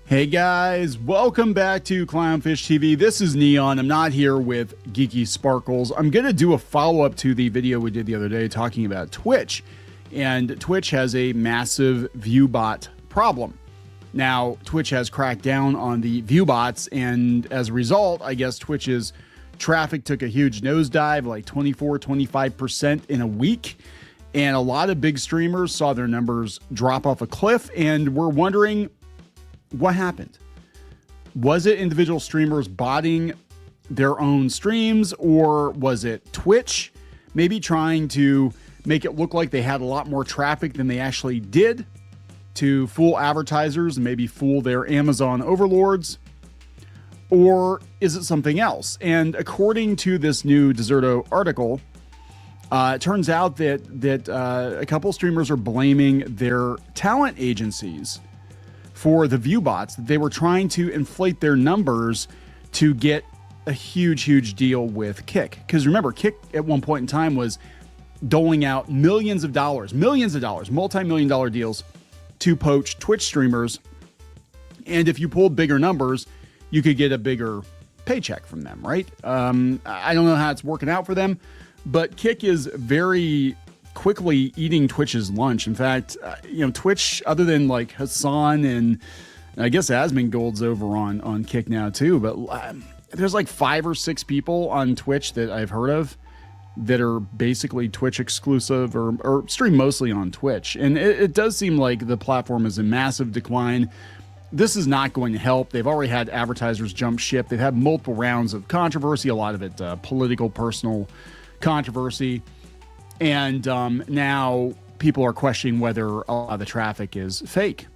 Hey guys, welcome back to Clownfish TV. This is Kneon. I'm not here with Geeky Sparkles. I'm going to do a follow-up to the video we did the other day talking about Twitch. And Twitch has a massive view bot problem. Now, Twitch has cracked down on the view bots, and as a result, I guess Twitch's traffic took a huge nosedive, like 24-25% in a week. And a lot of big streamers saw their numbers drop off a cliff, and we're wondering, what happened? Was it individual streamers botting their own streams, or was it Twitch maybe trying to make it look like they had a lot more traffic than they actually did to fool advertisers and maybe fool their Amazon overlords? Or is it something else? And according to this new Deserto article, it turns out that a couple streamers are blaming their talent agencies for the view bots. They were trying to inflate their numbers to get a huge deal with Kick. Because remember, Kick at one point in time was doling out millions of dollars, multi-million dollar deals to poach Twitch streamers. And if you pulled bigger numbers, you could get a bigger paycheck from them, right? I don't know how it's working out for them, but Kick is very quickly eating Twitch's lunch. In fact, Twitch, other than like Hassan and I guess Asmongold's over on Kick now too, but there's like 5 or 6 people on Twitch that I've heard of that are basically Twitch exclusive or stream mostly on Twitch. And it does seem like the platform is in massive decline. This is not going to help. They've already had advertisers jump ship. They've had multiple rounds of controversy, a lot of it political, personal controversy. And now people are questioning whether a lot of the traffic is fake.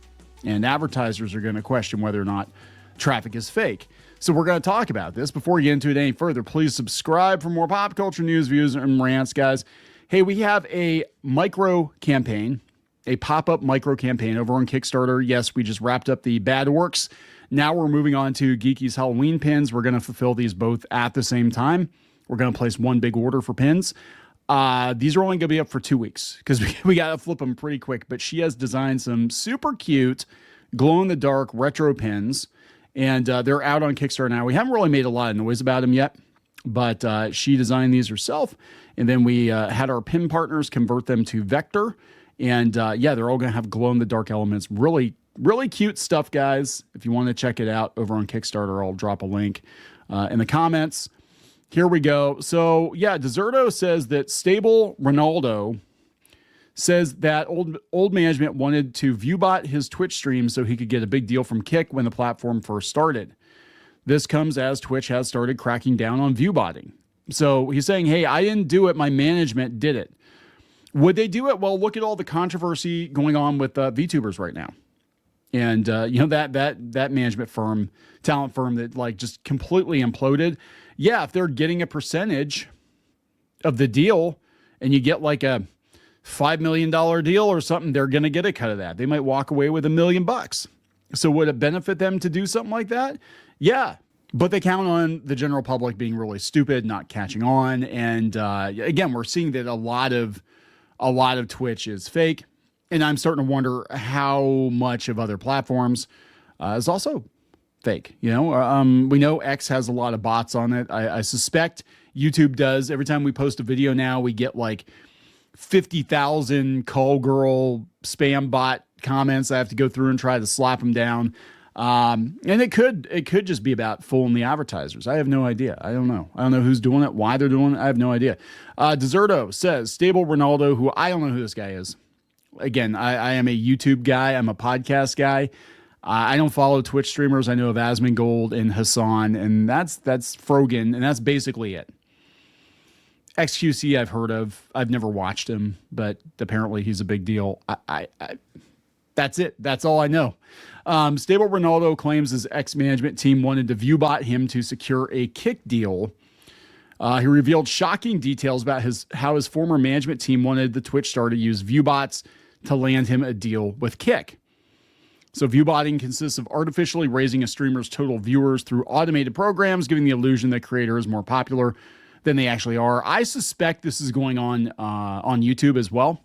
And advertisers are going to question whether or not traffic is fake. So we're going to talk about this. Before we get into it any further, please subscribe for more pop culture news, views, and rants, guys. Hey, we have a micro campaign, a pop-up micro campaign over on Kickstarter. Yes, we just wrapped up the Bad Orcs. Now we're moving on to Geeky's Halloween pins. We're going to fulfill these both at the same time. We're going to place one big order for pins. These are only going to be up for 2 weeks because we got to flip them pretty quick. But she has designed some super cute glow-in-the-dark retro pins, and they're out on Kickstarter now. We haven't really made a lot of noise about them yet, but she designed these herself. And then we had our pin partners convert them to vector. And yeah, they're all going to have glow-in-the-dark elements. Really, really cute stuff, guys. If you want to check it out over on Kickstarter, I'll drop a link in the comments. Here we go. So, yeah, Deserto says that Stable Ronaldo says that old management wanted to viewbot his Twitch stream so he could get a big deal from Kick when the platform first started. This comes as Twitch has started cracking down on viewbotting. So he's saying, hey, I didn't do it. My management did it. Would they do it? Well, look at all the controversy going on with VTubers right now. And, that management firm, talent firm that like just completely imploded. Yeah, if they're getting a percentage of the deal and you get like a $5 million deal or something, they're going to get a cut of that. They might walk away with $1 million. So would it benefit them to do something like that? Yeah, but they count on the general public being really stupid, not catching on. And again, we're seeing that a lot of Twitch is fake. And I'm starting to wonder how much of other platforms is also fake. We know X has a lot of bots on it. I suspect YouTube does. Every time we post a video now, we get like 50,000 call girl spam bot comments. I have to go through and try to slap them down. And it could just be about fooling the advertisers. I have no idea. I don't know. I don't know who's doing it, why they're doing it. I have no idea. Deserto says Stable Ronaldo, who I don't know who this guy is. Again, I am a YouTube guy. I'm a podcast guy. I don't follow Twitch streamers. I know of Asmongold and Hassan, and that's Frogan, and that's basically it. XQC I've heard of. I've never watched him, but apparently he's a big deal. That's it. That's all I know. Stable Ronaldo claims his ex-management team wanted to viewbot him to secure a Kick deal. He revealed shocking details about how his former management team wanted the Twitch star to use viewbots to land him a deal with Kick. So viewbotting consists of artificially raising a streamer's total viewers through automated programs, giving the illusion that creator is more popular than they actually are. I suspect this is going on YouTube as well.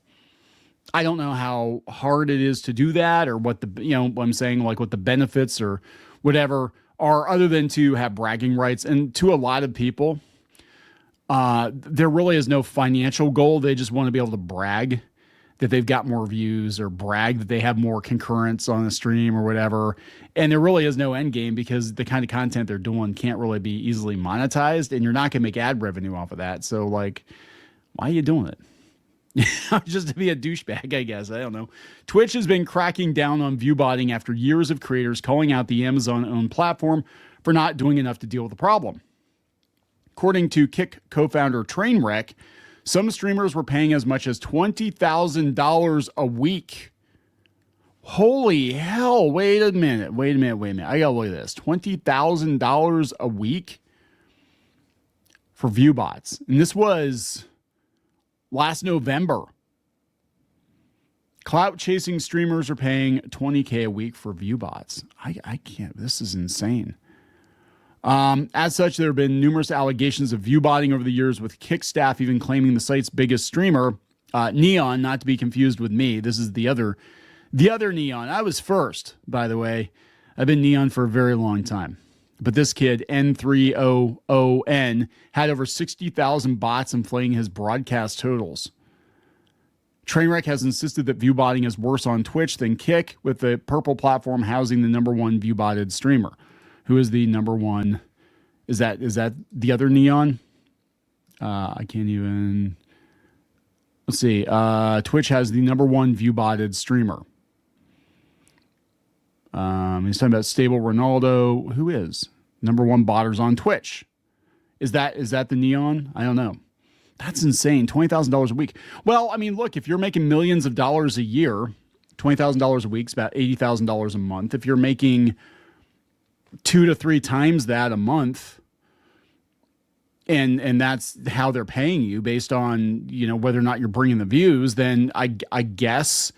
I don't know how hard it is to do that, or what the, what I'm saying, like what the benefits or whatever are, other than to have bragging rights. And to a lot of people, there really is no financial goal. They just want to be able to brag that they've got more views, or brag that they have more concurrence on the stream or whatever. And there really is no end game, because the kind of content they're doing can't really be easily monetized, and you're not going to make ad revenue off of that. So like, why are you doing it? Just to be a douchebag, I guess. I don't know. Twitch has been cracking down on viewbotting after years of creators calling out the Amazon-owned platform for not doing enough to deal with the problem. According to Kick co-founder Trainwreck, some streamers were paying as much as $20,000 a week. Holy hell. Wait a minute. I gotta look at this. $20,000 a week for view bots. And this was last November. Clout chasing streamers are paying $20K a week for view bots. I can't. This is insane. As such, there have been numerous allegations of viewbotting over the years, with Kick staff even claiming the site's biggest streamer, Kneon, not to be confused with me. This is the other Kneon. I was first, by the way. I've been Kneon for a very long time. But this kid, N3OON, had over 60,000 bots inflating his broadcast totals. Trainwreck has insisted that viewbotting is worse on Twitch than Kick, with the purple platform housing the #1 viewbotted streamer. Who is the number one? Is that the other Kneon? I can't even. Let's see. Twitch has the #1 viewbotted streamer. He's talking about Stable Ronaldo. Who is #1 botters on Twitch? Is that the Kneon? I don't know. That's insane. $20,000 a week. Well, I mean, look, if you're making millions of dollars a year, $20,000 a week is about $80,000 a month. If you're making 2 to 3 times that a month, and that's how they're paying you based on, whether or not you're bringing the views, then I guess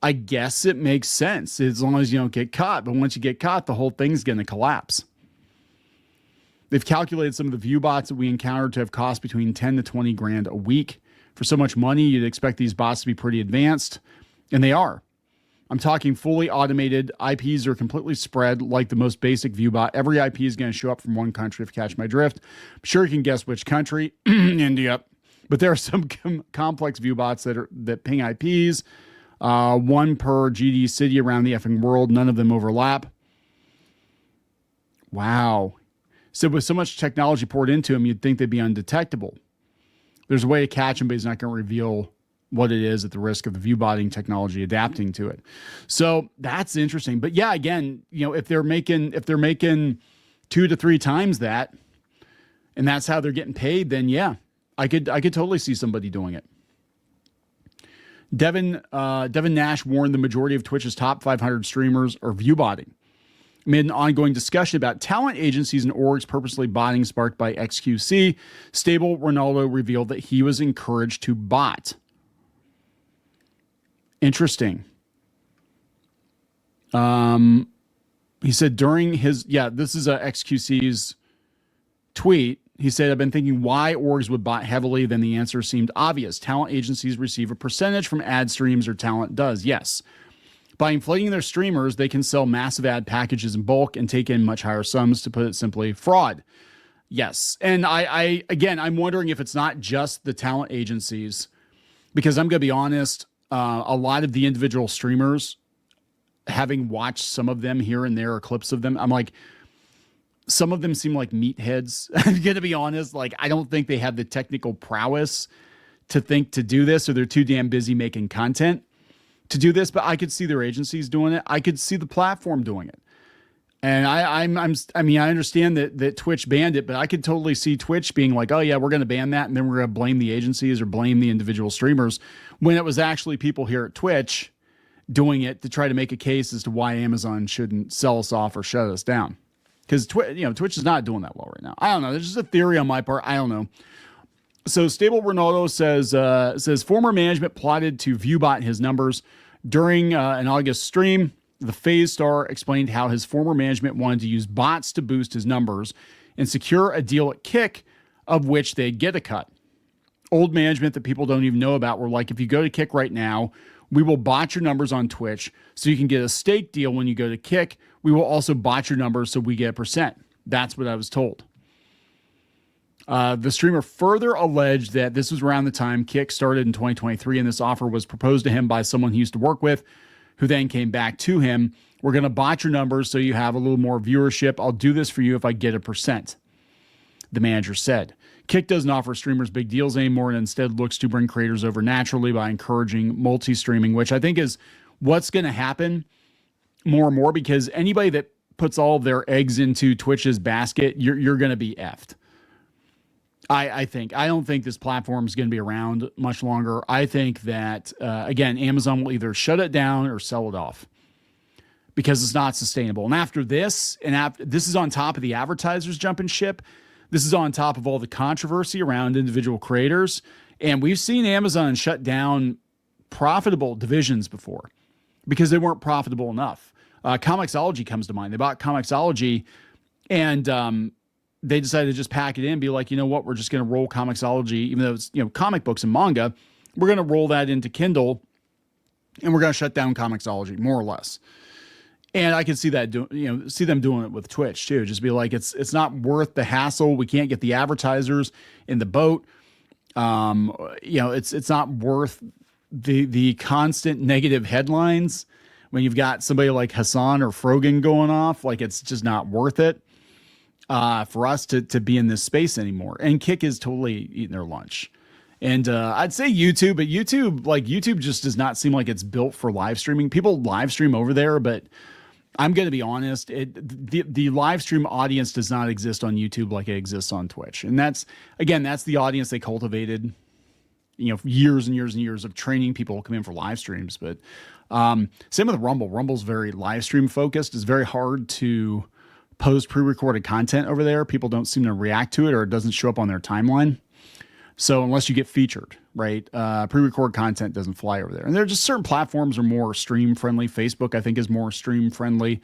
it makes sense, as long as you don't get caught. But once you get caught, the whole thing's going to collapse. They've calculated some of the view bots that we encountered to have cost between 10 to 20 grand a week. For so much money, you'd expect these bots to be pretty advanced, and they are. I'm talking fully automated. IPs are completely spread like the most basic view bot. Every IP is going to show up from one country, if you catch my drift. I'm sure you can guess which country. India. But there are some complex view bots that ping IPs. One per GD city around the effing world. None of them overlap. Wow. So with so much technology poured into them, you'd think they'd be undetectable. There's a way to catch them, but he's not going to reveal what it is, at the risk of the viewbotting technology adapting to it. So that's interesting. But yeah, again, if they're making 2 to 3 times that, and that's how they're getting paid, then yeah, I could totally see somebody doing it. Devin Nash warned the majority of Twitch's top 500 streamers are viewbotting. Amid an ongoing discussion about talent agencies and orgs purposely botting sparked by XQC, Stable Ronaldo revealed that he was encouraged to bot. Interesting. He said during his, this is a XQC's tweet. He said, I've been thinking why orgs would bot heavily. Then the answer seemed obvious. Talent agencies receive a percentage from ad streams, or talent does. Yes. By inflating their streamers, they can sell massive ad packages in bulk and take in much higher sums. To put it simply, fraud. Yes. And I'm wondering if it's not just the talent agencies, because I'm going to be honest, a lot of the individual streamers, having watched some of them here and there, or clips of them, I'm like, some of them seem like meatheads. I'm going to be honest. Like, I don't think they have the technical prowess to do this, or they're too damn busy making content to do this. But I could see their agencies doing it. I could see the platform doing it. And I understand that Twitch banned it, but I could totally see Twitch being like, oh yeah, we're going to ban that, and then we're going to blame the agencies or blame the individual streamers, when it was actually people here at Twitch doing it to try to make a case as to why Amazon shouldn't sell us off or shut us down. Because Twitch is not doing that well right now. I don't know. There's just a theory on my part. I don't know. So Stable Ronaldo says former management plotted to viewbot his numbers during an August stream. The Phase star explained how his former management wanted to use bots to boost his numbers and secure a deal at Kick, of which they'd get a cut. Old management that people don't even know about were like, if you go to Kick right now, We will bot your numbers on Twitch so you can get a stake deal when you go to Kick. We will also bot your numbers so we get a percent. That's what I was told. The streamer further alleged that this was around the time Kick started in 2023, and this offer was proposed to him by someone he used to work with, who then came back to him. We're going to bot your numbers so you have a little more viewership. I'll do this for you if I get a percent, the manager said. Kick doesn't offer streamers big deals anymore and instead looks to bring creators over naturally by encouraging multi-streaming, which I think is what's going to happen more and more, because anybody that puts all of their eggs into Twitch's basket, you're going to be effed. I think. I don't think this platform is going to be around much longer. I think that, again, Amazon will either shut it down or sell it off because it's not sustainable. And after this, this is on top of the advertisers jumping ship. This is on top of all the controversy around individual creators. And we've seen Amazon shut down profitable divisions before because they weren't profitable enough. Comixology comes to mind. They bought Comixology and they decided to just pack it in and be like, you know what, we're just going to roll Comixology, even though it's, comic books and manga, we're going to roll that into Kindle and we're going to shut down Comixology, more or less. And I can see that see them doing it with Twitch too. Just be like, it's not worth the hassle. We can't get the advertisers in the boat. It's not worth the constant negative headlines when you've got somebody like Hassan or Frogan going off. Like, it's just not worth it for us to be in this space anymore. And Kick is totally eating their lunch. And I'd say YouTube, but YouTube just does not seem like it's built for live streaming. People live stream over there, but I'm going to be honest, the live stream audience does not exist on YouTube like it exists on Twitch. And that's the audience they cultivated, years and years and years of training people come in for live streams. But same with Rumble. Rumble's very live stream focused. It's very hard to post pre-recorded content over there. People don't seem to react to it, or it doesn't show up on their timeline. So unless you get featured, right? Pre-record content doesn't fly over there. And there are just certain platforms are more stream friendly. Facebook, I think, is more stream friendly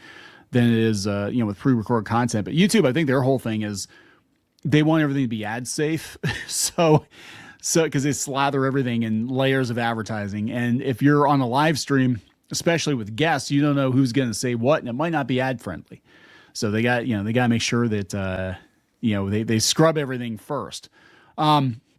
than it is, with pre-recorded content. But YouTube, I think their whole thing is they want everything to be ad safe. so because they slather everything in layers of advertising. And if you're on a live stream, especially with guests, you don't know who's going to say what, and it might not be ad friendly. So they got to make sure that, they scrub everything first.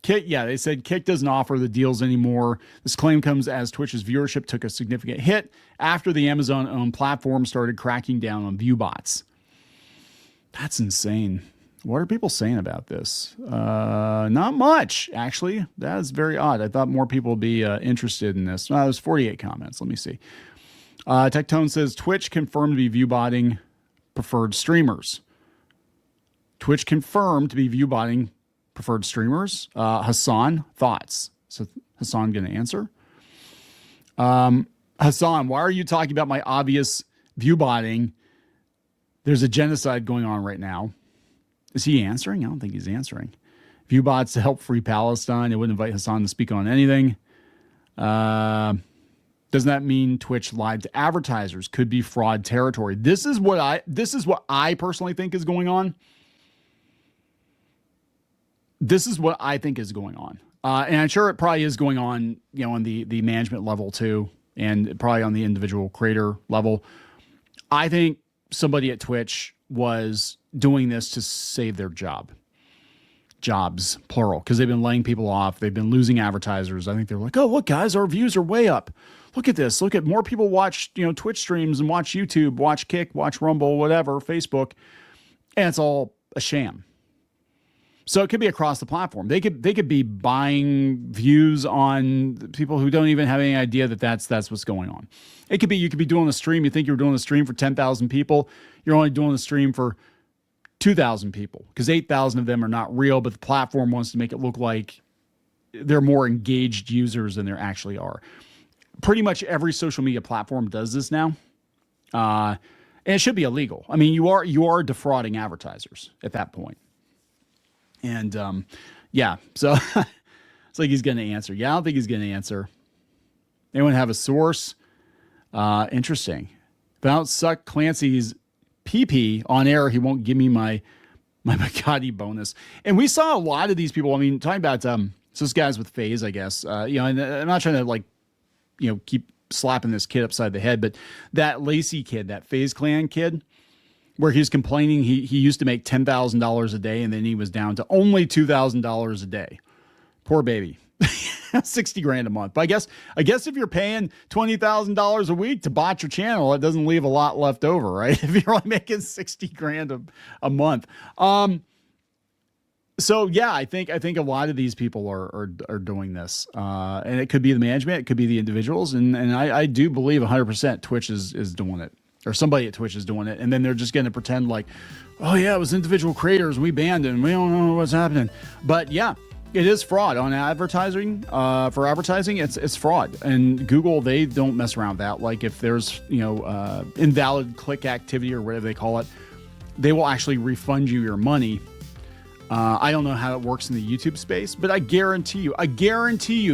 Kick, they said Kick doesn't offer the deals anymore. This claim comes as Twitch's viewership took a significant hit after the Amazon-owned platform started cracking down on view bots. That's insane. What are people saying about this? Not much, actually. That is very odd. I thought more people would be interested in this. There's 48 comments. Let me see. Tectone says Twitch confirmed to be view botting preferred streamers. Twitch confirmed to be view botting preferred streamers. Hassan, thoughts? So Hassan going to answer? Hassan, why are you talking about my obvious view botting? There's a genocide going on right now. Is he answering? I don't think he's answering. View bots to help free Palestine. It wouldn't invite Hassan to speak on anything. Doesn't that mean Twitch lied to advertisers? Could be fraud territory. This is what I personally think is going on. This is what I think is going on. And I'm sure it probably is going on, on the management level too, and probably on the individual creator level. I think somebody at Twitch was doing this to save their jobs, plural, because they've been laying people off. They've been losing advertisers. I think they're like, oh, look, guys, our views are way up. Look at this. Look at more people watch, Twitch streams and watch YouTube, watch Kick, watch Rumble, whatever, Facebook. And it's all a sham. So it could be across the platform. They could be buying views on people who don't even have any idea that that's what's going on. It could be you could be doing a stream. You think you're doing a stream for 10,000 people. You're only doing a stream for 2,000 people because 8,000 of them are not real, but the platform wants to make it look like they're more engaged users than there actually are. Pretty much every social media platform does this now. And it should be illegal. I mean, you are defrauding advertisers at that point. And so it's like he's going to answer. Yeah, I don't think he's going to answer. Anyone have a source? Interesting. If I don't suck Clancy's PP on air, he won't give me my Bugatti bonus. And we saw a lot of these people. I mean, talking about so this guy's with FaZe, I guess. And I'm not trying to keep slapping this kid upside the head, but that Lacey kid, that FaZe Clan kid, where he's complaining he used to make $10,000 a day and then he was down to only $2,000 a day. Poor baby. 60 grand a month. But I guess if you're paying $20,000 a week to bot your channel, it doesn't leave a lot left over, right? If you're only making 60 grand a month. So yeah, I think a lot of these people are doing this, and it could be the management, it could be the individuals, and I do believe 100% Twitch is doing it, or somebody at Twitch is doing it, and then they're just going to pretend like, oh yeah, it was individual creators, we banned it, and we don't know what's happening. But yeah, it is fraud on advertising. For advertising, it's fraud, and Google, they don't mess around with that. Like if there's invalid click activity or whatever they call it, they will actually refund you your money. I don't know how it works in the YouTube space, but I guarantee you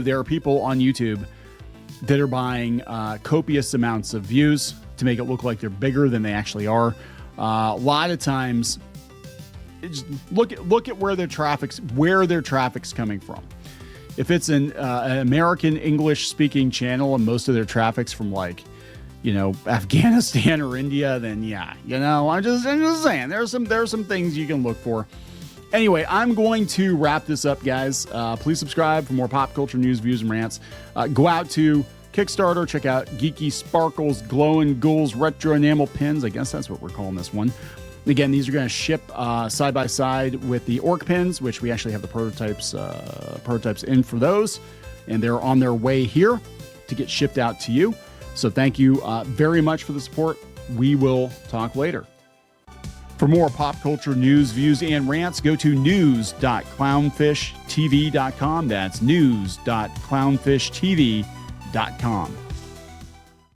there are people on YouTube that are buying copious amounts of views to make it look like they're bigger than they actually are. A lot of times, look at where their traffic's coming from. If it's an American English speaking channel and most of their traffic's from like, Afghanistan or India, then yeah, I'm just saying there's some things you can look for. Anyway, I'm going to wrap this up, guys. Please subscribe for more pop culture news, views, and rants. Go out to Kickstarter. Check out Geeky Sparkles Glowing Ghouls Retro Enamel Pins. I guess that's what we're calling this one. Again, these are going to ship side by side with the orc pins, which we actually have the prototypes in for those. And they're on their way here to get shipped out to you. So thank you very much for the support. We will talk later. For more pop culture news, views, and rants, go to news.clownfishtv.com. That's news.clownfishtv.com.